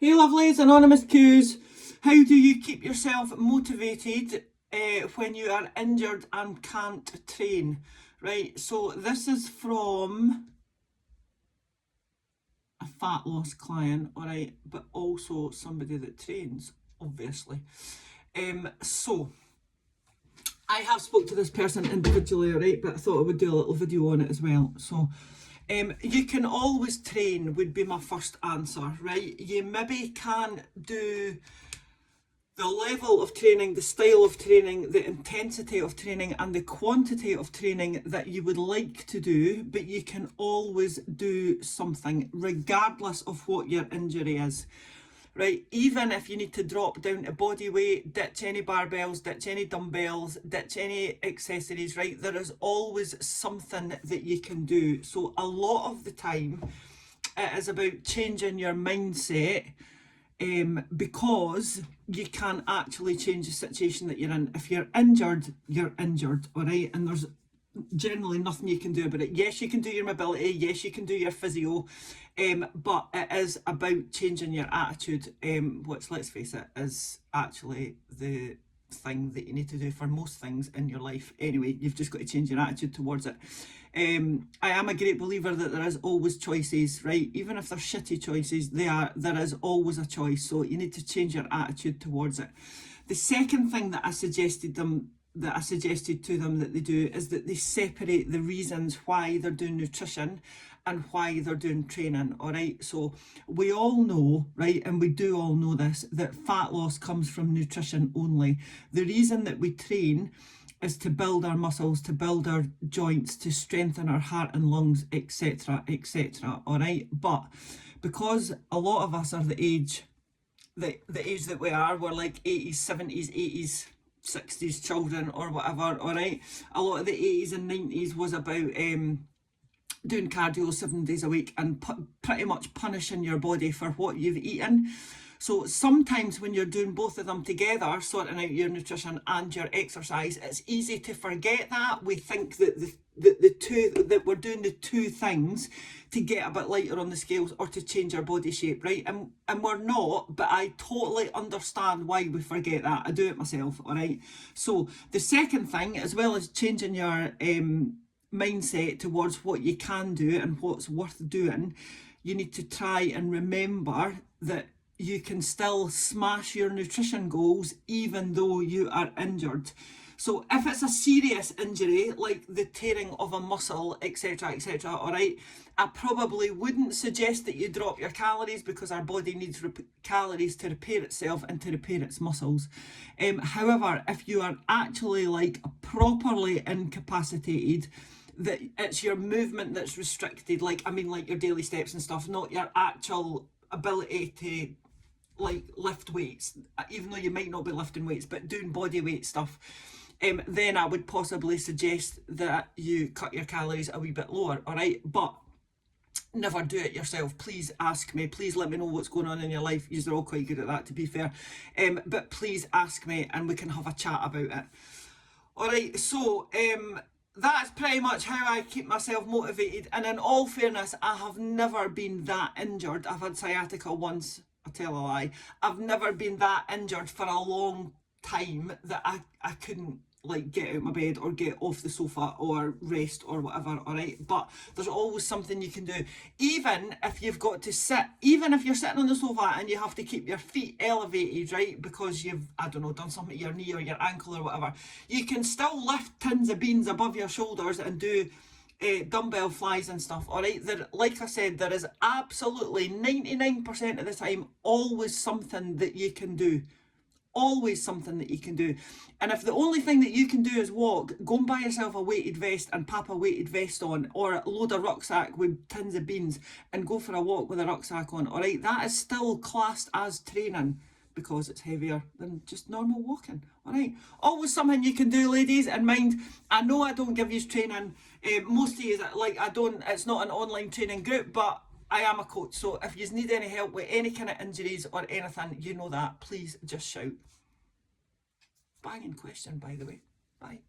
Hey lovelies, Anonymous Qs. How do you keep yourself motivated when you are injured and can't train? Right, so this is from a fat loss client, alright, but also somebody that trains, obviously. So I have spoke to this person individually, alright, but I thought I would do a little video on it as well. So you can always train would be my first answer, right? You maybe can do the level of training, the style of training, the intensity of training and the quantity of training that you would like to do, but you can always do something regardless of what your injury is. Right, even if you need to drop down to body weight, ditch any barbells, ditch any dumbbells, ditch any accessories, right, there is always something that you can do. So a lot of the time it is about changing your mindset, because you can actually change the situation that you're in. If you're injured, all right, and there's generally nothing you can do about it. Yes, you can do your mobility, yes, you can do your physio, but it is about changing your attitude, which, let's face it, is actually the thing that you need to do for most things in your life anyway. You've just got to change your attitude towards it. I am a great believer that there is always choices, right? Even if they're shitty choices, there is always a choice. So you need to change your attitude towards it. The second thing that I suggested to them that they do is that they separate the reasons why they're doing nutrition and why they're doing training. All right, so we all know, right, and we do all know this, that fat loss comes from nutrition only. The reason that we train is to build our muscles, to build our joints, to strengthen our heart and lungs, etc., etc. All right, but because a lot of us are the age that we are, we're like 80s, 70s, 80s, 60s children or whatever, all right. A lot of the 80s and 90s was about doing cardio 7 days a week and pretty much punishing your body for what you've eaten. So sometimes when you're doing both of them together, sorting out your nutrition and your exercise, it's easy to forget that. We think that that we're doing the two things to get a bit lighter on the scales or to change our body shape, right? And we're not, but I totally understand why we forget that. I do it myself, all right? So the second thing, as well as changing your mindset towards what you can do and what's worth doing, you need to try and remember that you can still smash your nutrition goals even though you are injured. So if it's a serious injury, like the tearing of a muscle, etc., etc., all right, I probably wouldn't suggest that you drop your calories, because our body needs calories to repair itself and to repair its muscles. However, if you are actually like properly incapacitated, that it's your movement that's restricted, like your daily steps and stuff, not your actual ability to like lift weights, even though you might not be lifting weights, but doing body weight stuff, then I would possibly suggest that you cut your calories a wee bit lower, all right? But never do it yourself. Please ask me. Please let me know what's going on in your life. You're all quite good at that, to be fair. But please ask me and we can have a chat about it. All right, so that's pretty much how I keep myself motivated. And in all fairness, I have never been that injured. I've had sciatica once. I tell a lie. I've never been that injured for a long time that I couldn't like get out of my bed or get off the sofa or rest or whatever, all right? But there's always something you can do. Even if you've got to sit, even if you're sitting on the sofa and you have to keep your feet elevated, right, because you've, I don't know, done something to your knee or your ankle or whatever, you can still lift tins of beans above your shoulders and do dumbbell flies and stuff, all right? There, like I said, there is absolutely 99% of the time always something that you can do. Always something that you can do. And if the only thing that you can do is walk, go and buy yourself a weighted vest and pop a weighted vest on, or load a rucksack with tins of beans and go for a walk with a rucksack on, all right? That is still classed as training, because it's heavier than just normal walking, all right? Always something you can do, ladies. And mind, I know I don't give you training, most of you, like, it's not an online training group, but I am a coach, so if you need any help with any kind of injuries or anything, you know that, please just shout. Banging question, by the way. Bye.